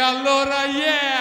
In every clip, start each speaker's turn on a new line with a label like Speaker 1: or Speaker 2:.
Speaker 1: allora yeah!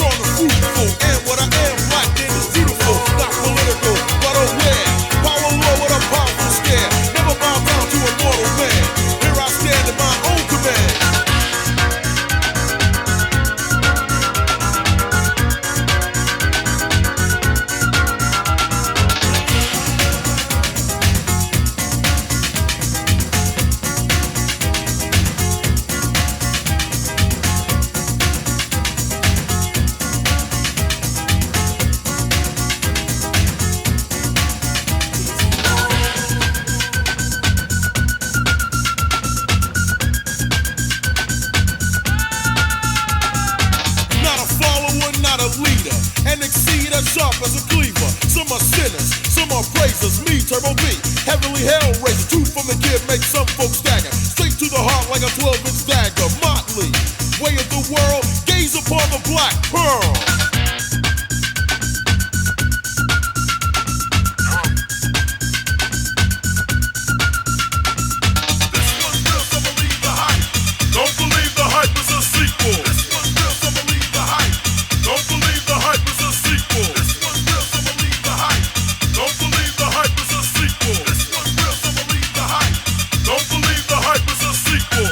Speaker 2: strong and fruitful. And what I am, black and is beautiful. Not political, but aware. Power low with a powerful scare. Never bow down to a mortal man. Here I stand in my own command. Sharp as a cleaver. Some are sinners, some are praisers. Me, Turbo B, heavenly hell raiser. Two from the kid make some folks stagger. Straight to the heart like a 12-inch dagger. Motley, way of the world. Gaze upon the black pearl. This one's real, so believe the hype. Don't believe the hype is a sequel. This one's real, so believe the hype. Don't believe the hype is a sequel. This one's real, so believe the hype. Don't believe the hype is a sequel. This one's real, so believe the hype. Don't believe the hype is a sequel.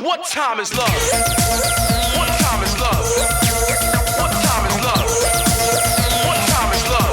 Speaker 3: What time is love? What time is love? What time is love? What time is love?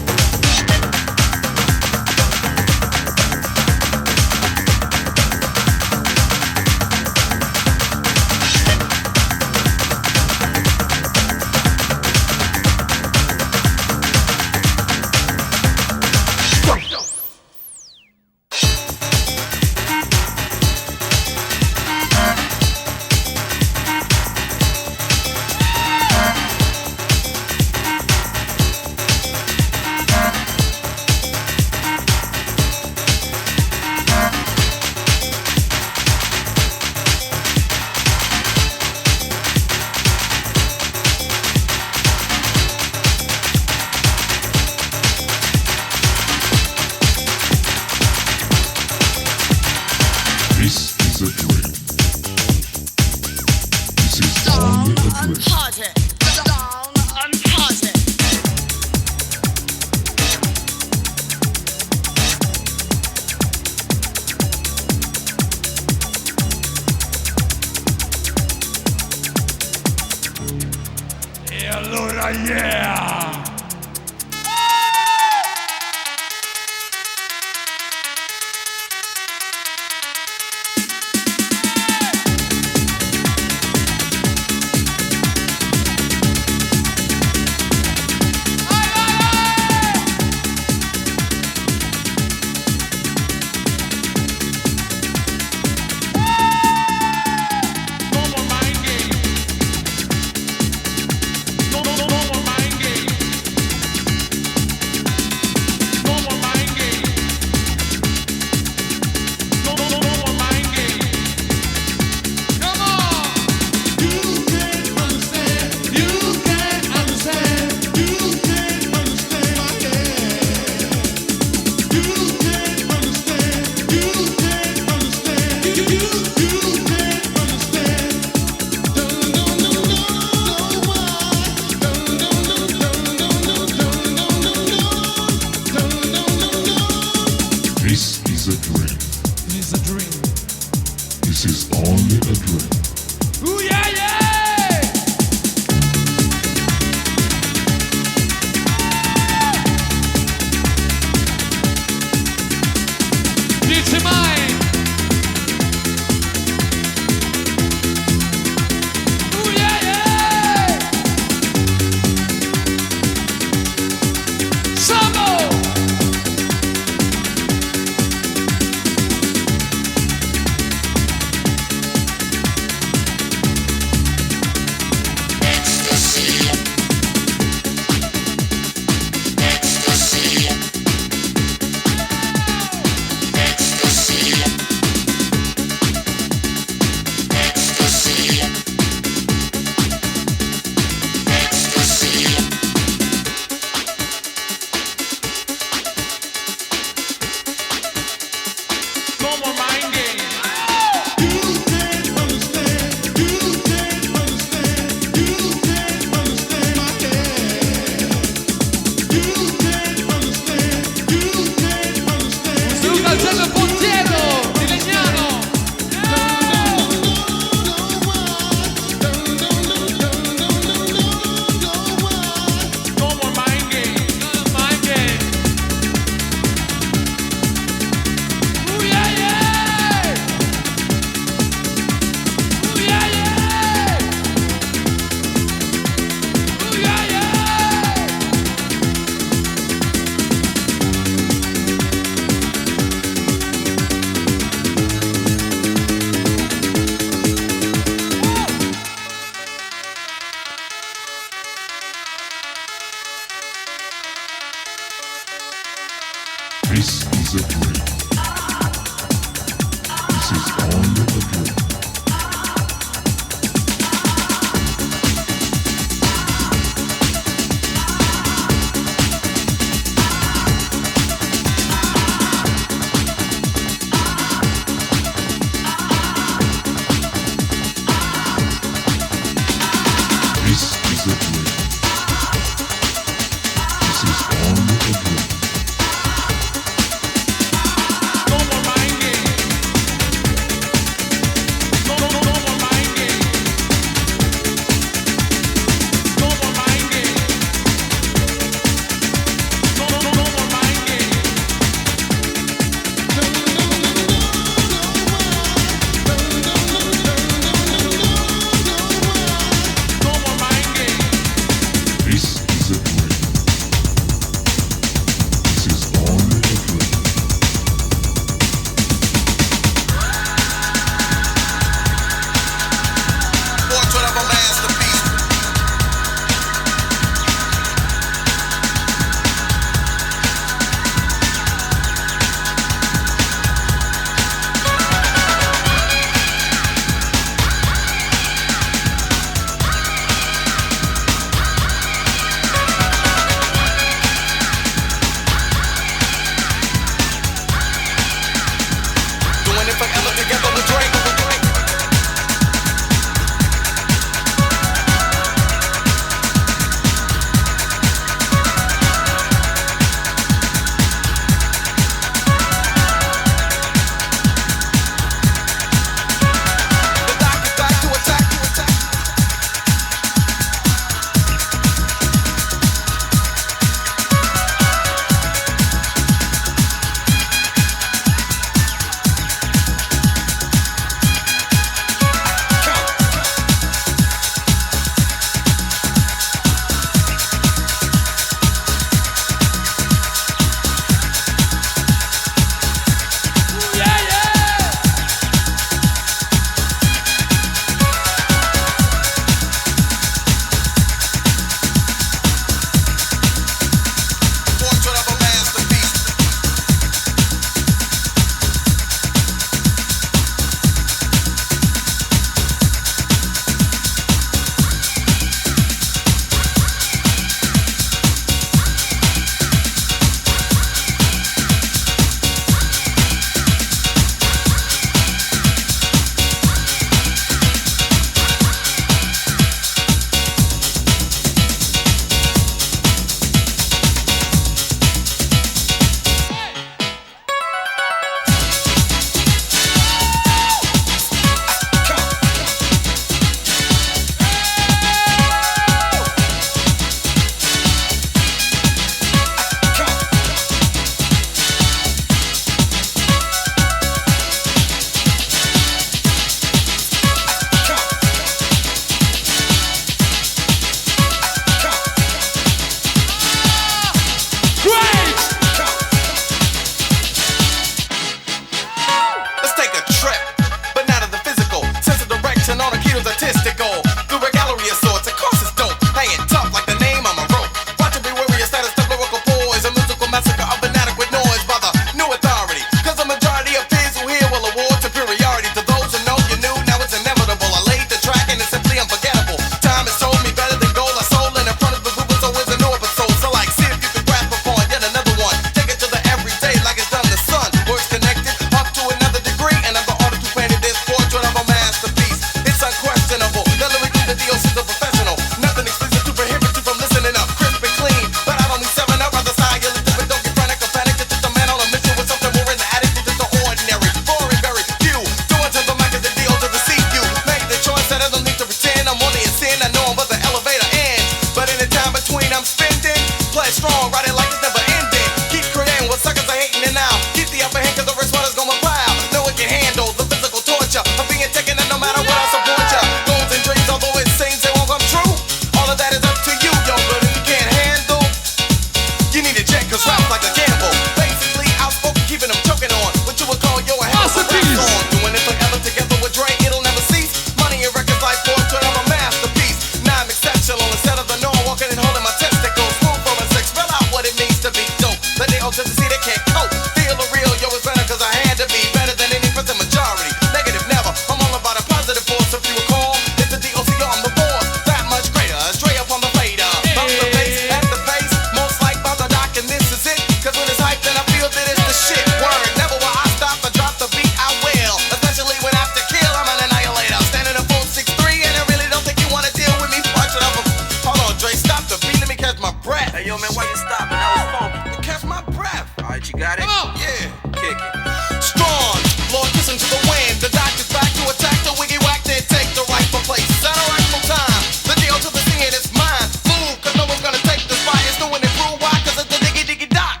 Speaker 3: Got it?
Speaker 1: Come on.
Speaker 3: Yeah, kick it.
Speaker 4: Strong, Lord, listen to the wind. The doctor's back to attack the wiggy whack, then take the rightful place. At a rightful time, the deal to the scene is mine. Move, cause no one's gonna take this fight. It's doing it through why? Cause it's the diggy diggy doc.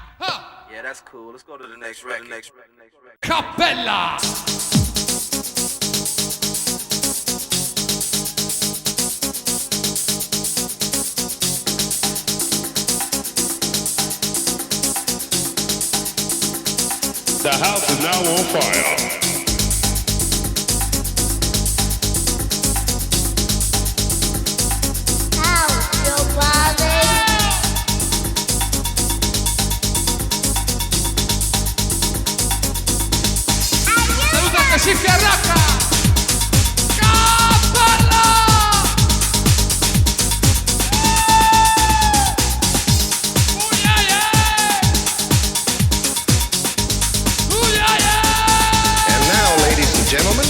Speaker 3: Yeah, that's cool. Let's go to the next record.
Speaker 1: Cappella.
Speaker 2: The house is now on fire.
Speaker 5: House your body.
Speaker 1: Saluta che si fiarracca. Cappella.
Speaker 6: And now, ladies and gentlemen,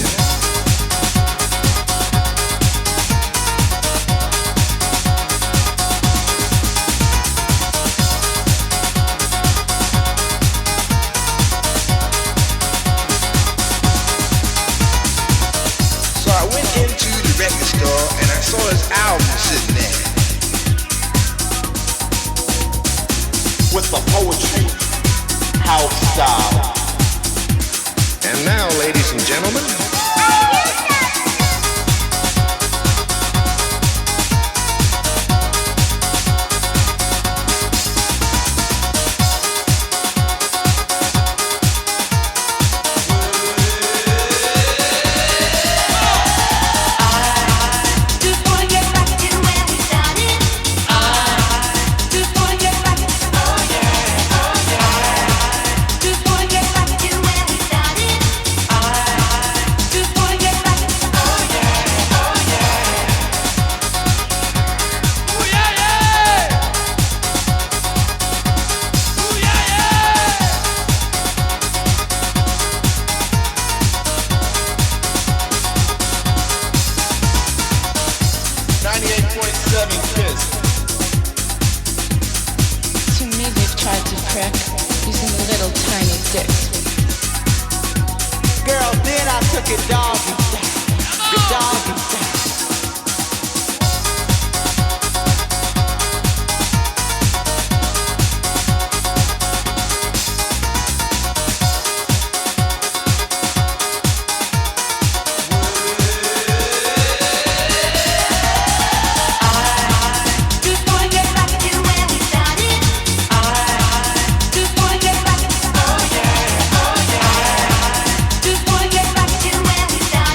Speaker 7: So I went into the record store and I saw his album sitting there.
Speaker 8: With the poetry, house style.
Speaker 6: and now, ladies and gentlemen,
Speaker 5: Just wanna get back to where we started. Just wanna get back to Just wanna get back to where we started. Just wanna get back to
Speaker 9: To me, they've tried to trick using the little tiny dicks.
Speaker 8: Girl, then I took it doggy style. The doggy style.
Speaker 5: Just wanna get back to where we started. Just wanna get back to Just wanna get back to where we started.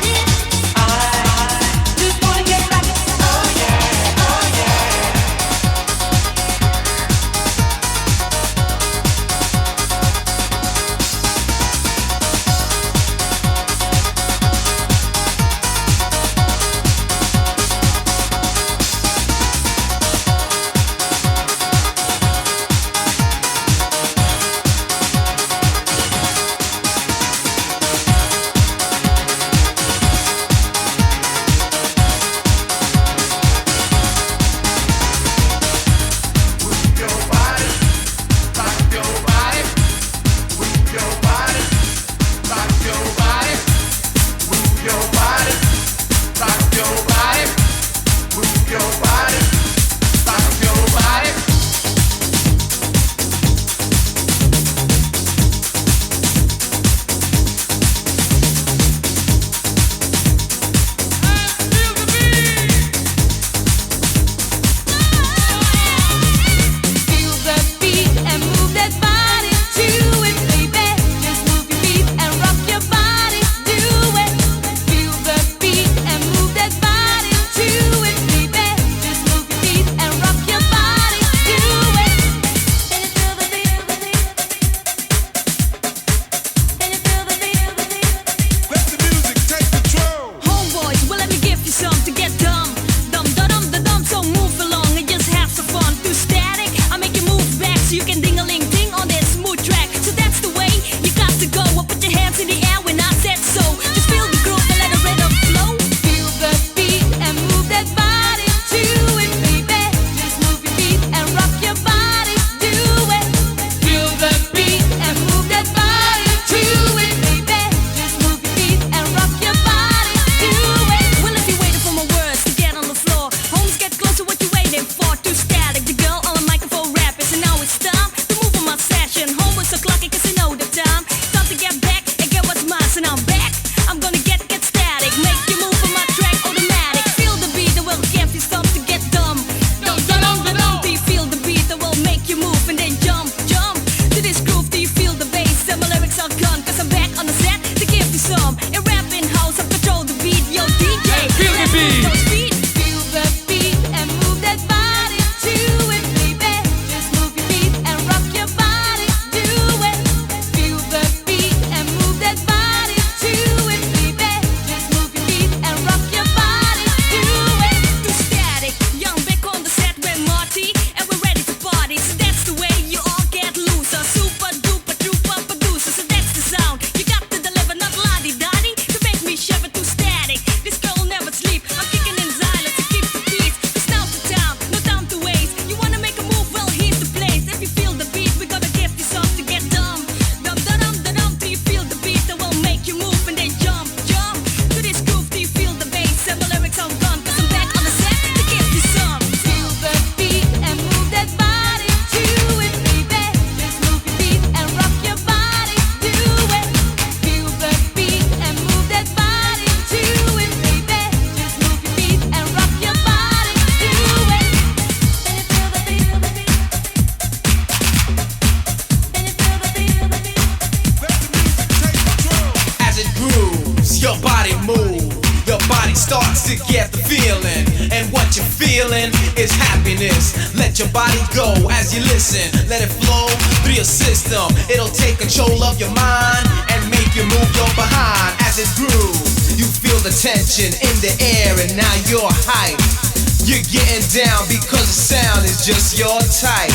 Speaker 4: starts to get the feeling, and what you're feeling is happiness. Let your body go as you listen, let it flow through your system. It'll take control of your mind and make you move your behind as it grooves. You feel the tension in the air and now you're hyped. You're getting down because the sound is just your type.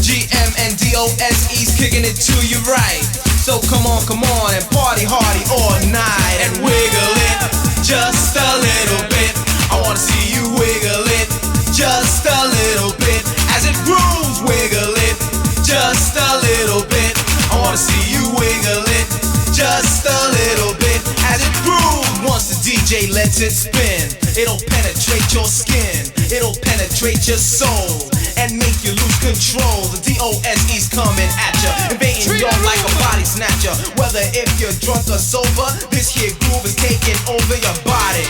Speaker 4: GM and DOSE's kicking it to you right. So come on and party hardy all night and wiggle it just a little bit. I wanna see you wiggle it just a little bit as it grooves. Wiggle it just a little bit. I wanna see you wiggle it just a little bit as it grooves. Once the DJ lets it spin, it'll penetrate your skin, it'll penetrate your soul and make you lose control. The DOSE's coming at ya, invading your like a body snatcher. Whether if you're drunk or sober, this here groove is taking over your body.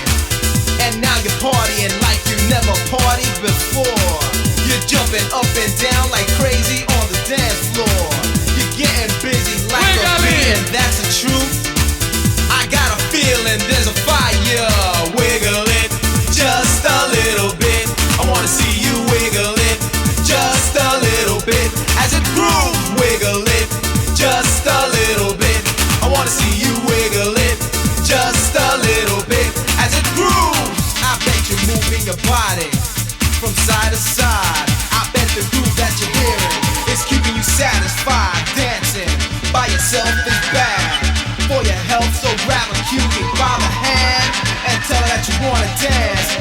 Speaker 4: And now you're partying like you never partied before. You're jumping up and down like crazy on the dance floor. You're getting busy like a bee, and that's the truth. I got a feeling there's a fire. Wiggle it just a little bit. I wanna see you wiggle it just a little bit as it grooves. Wiggle it just a little bit. I wanna see you wiggle it just a little bit as it grooves. I bet you're moving your body from side to side. I bet the groove that you're hearing is keeping you satisfied. Dancing by yourself is bad for your health, so grab a cutie by the hand and tell her that you wanna dance.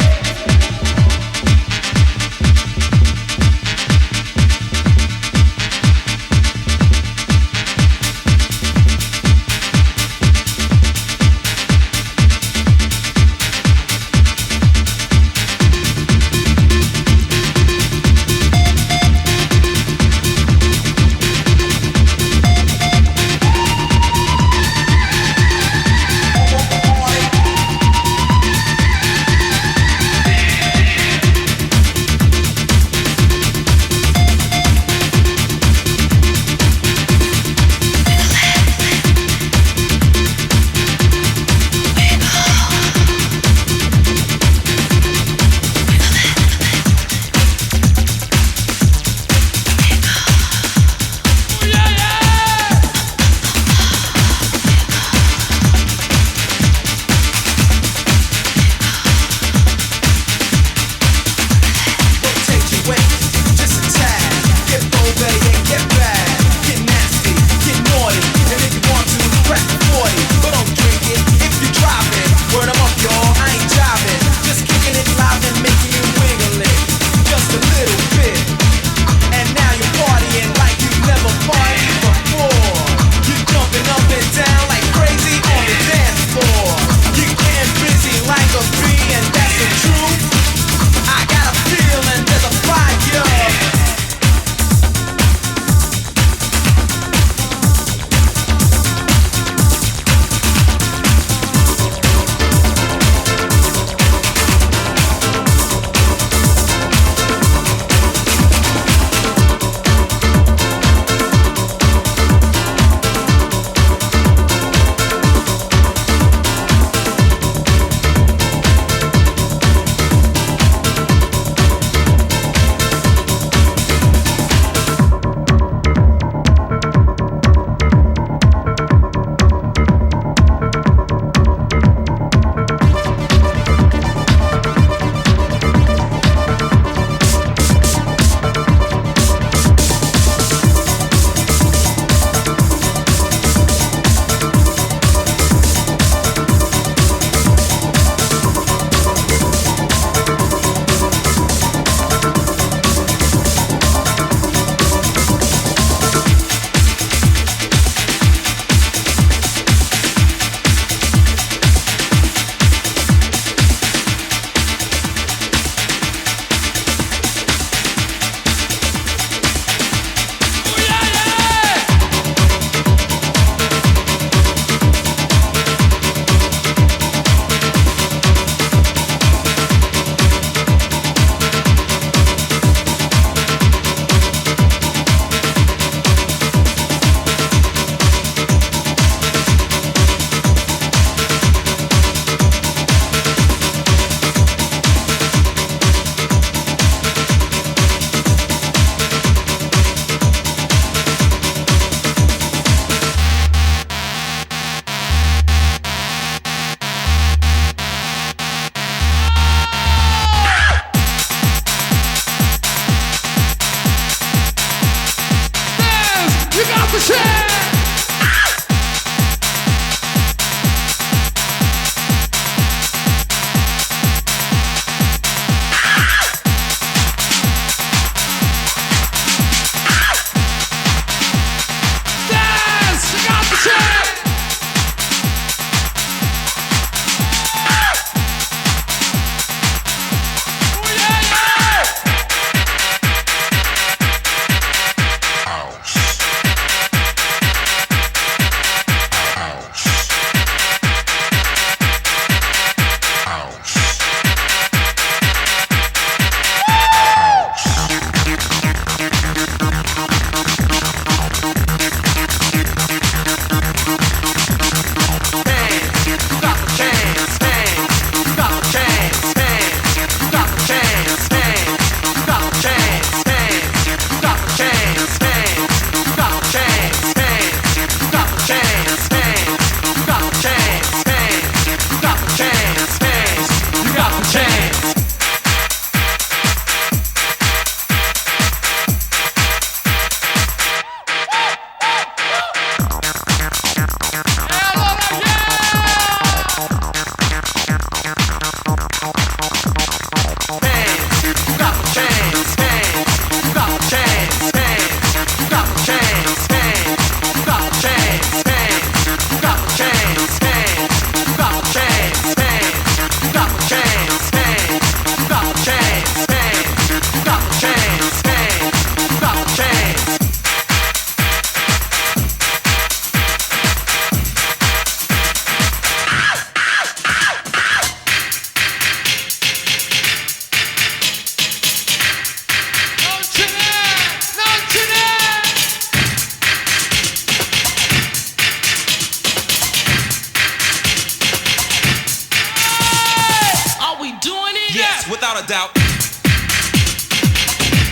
Speaker 3: without a doubt.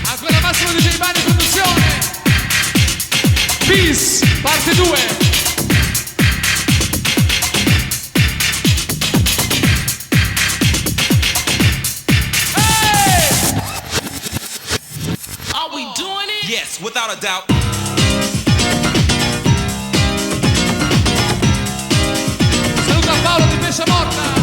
Speaker 1: Ancora Massimo DJ Bani produzione. Peace, parte 2.
Speaker 3: Yes, without a doubt.
Speaker 1: Saluto a Paolo di Pesce Morta.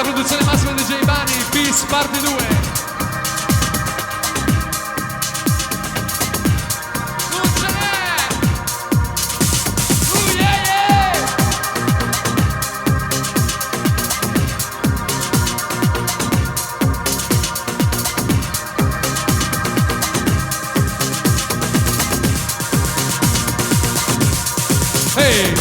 Speaker 1: Produzione Massimo DJ Bani, Peace, parte 2. Non ce n'è! Yeah, yeah! Hey!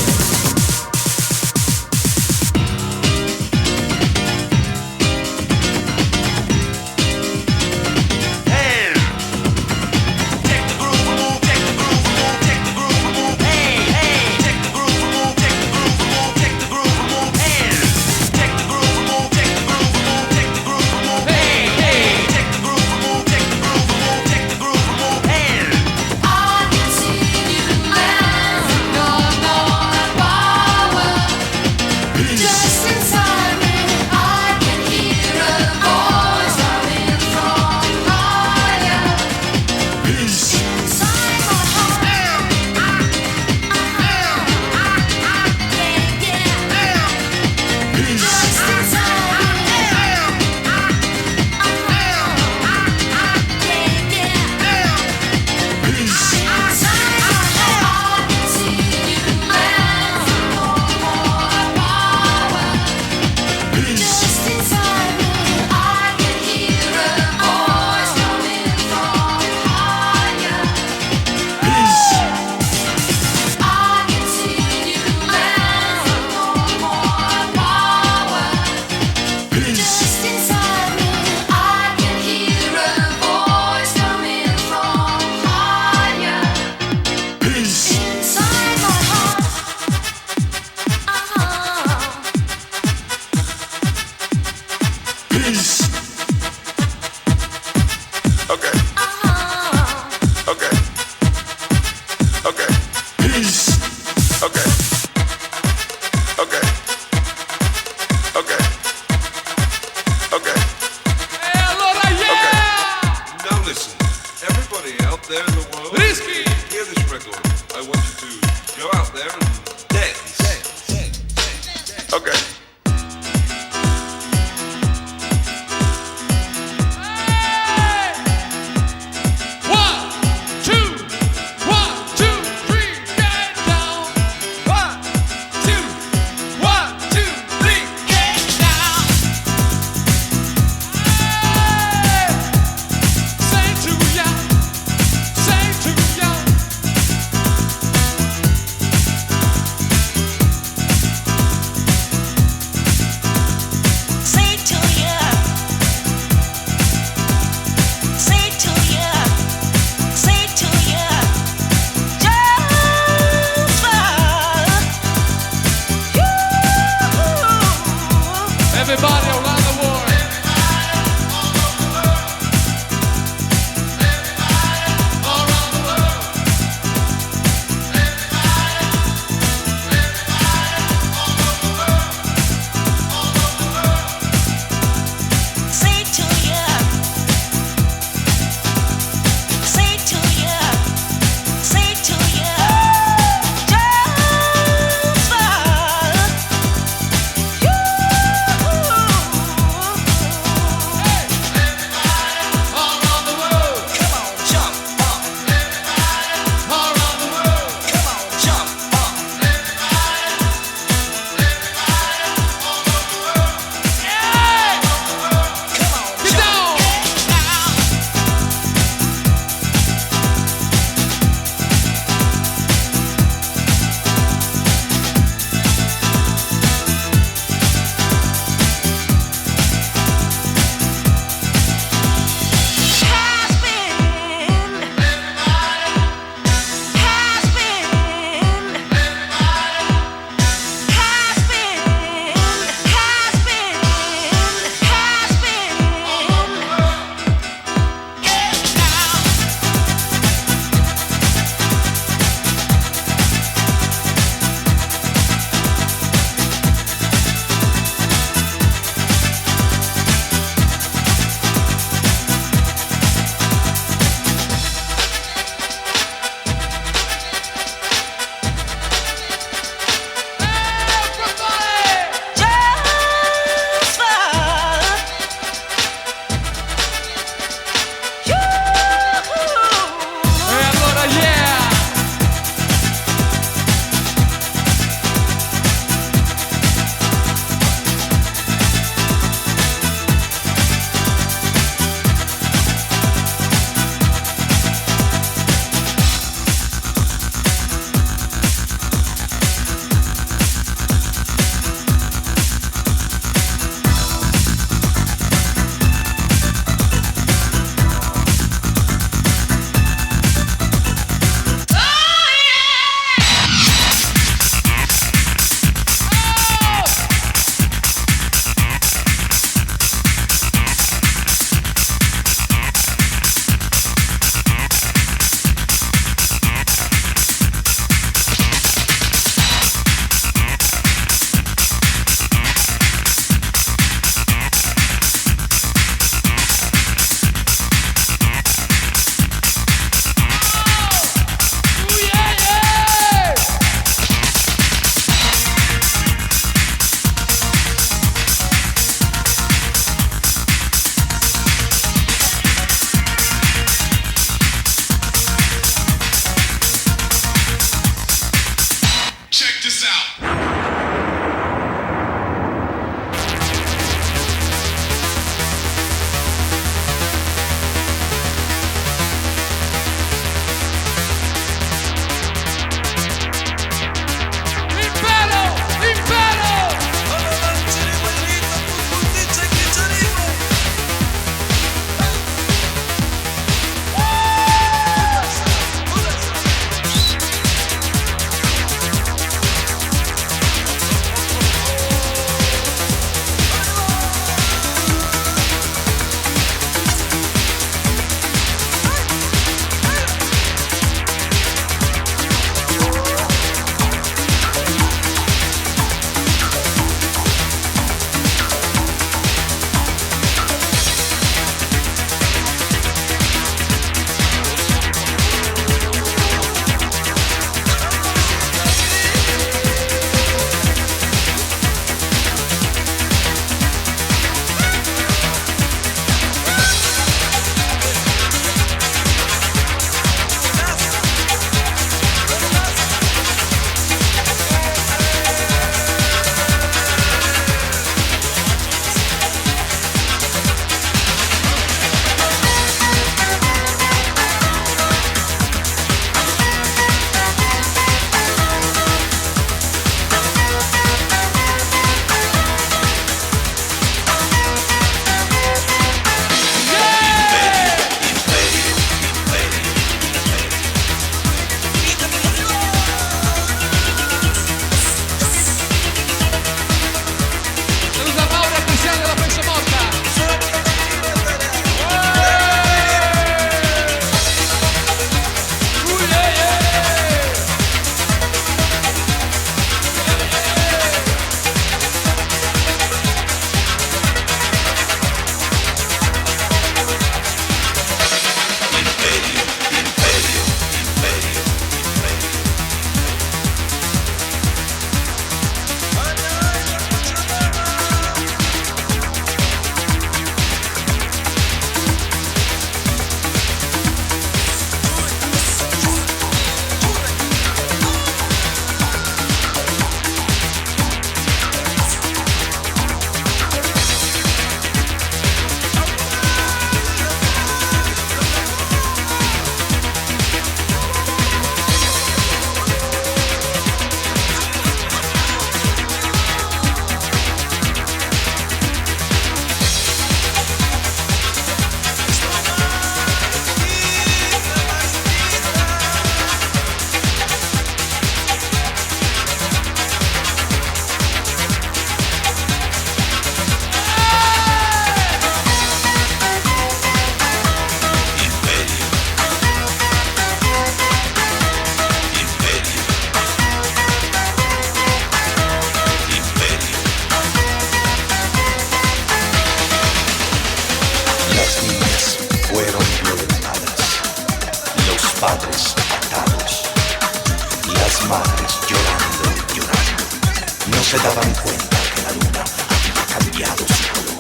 Speaker 7: se daban cuenta que la luna había cambiado su color.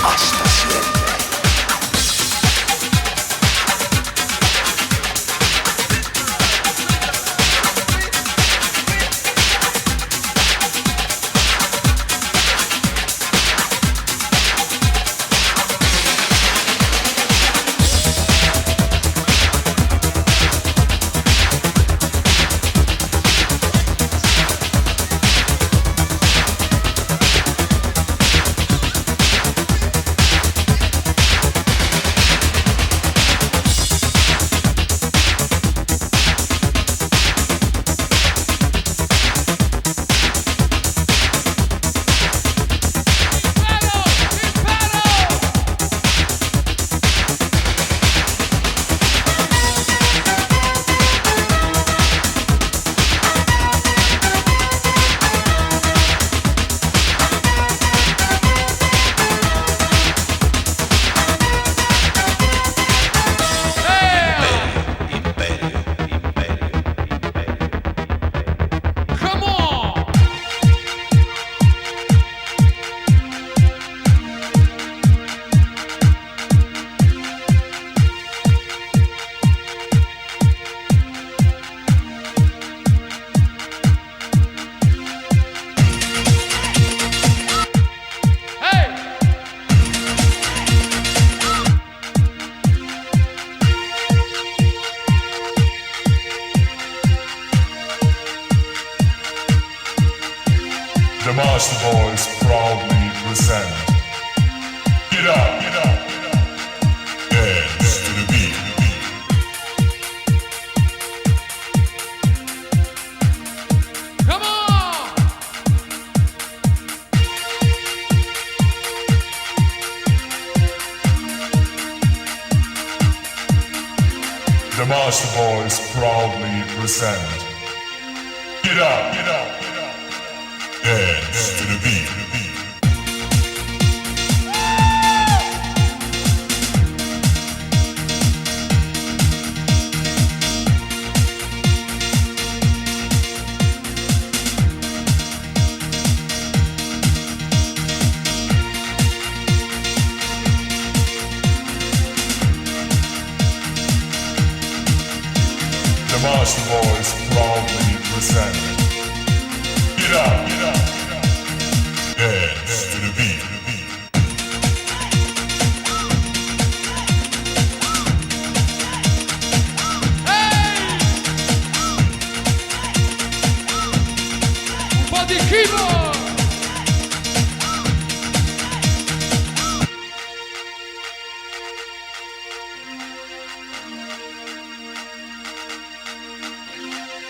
Speaker 7: Hasta siempre.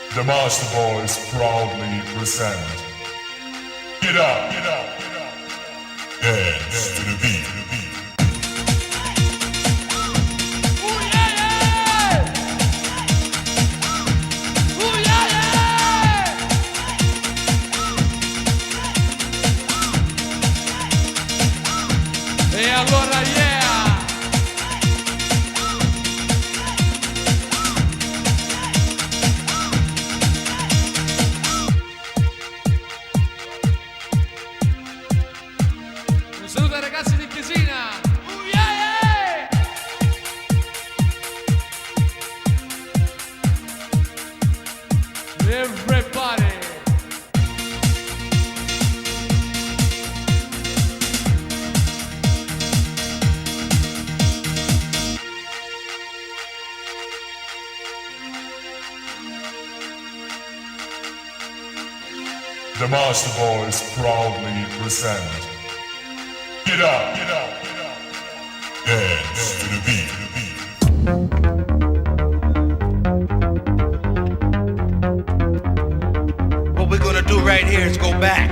Speaker 2: The Master Boys proudly present. Get up, dance to the beat.
Speaker 1: Ooh, yeah, yeah! Ooh, yeah, yeah! E allora, yeah! Saluto ai ragazzi di Chiesina! Yeah, yeah! Everybody!
Speaker 2: The Master Boys proudly present. Get up, dance to the beat.
Speaker 7: What we're gonna do right here is go back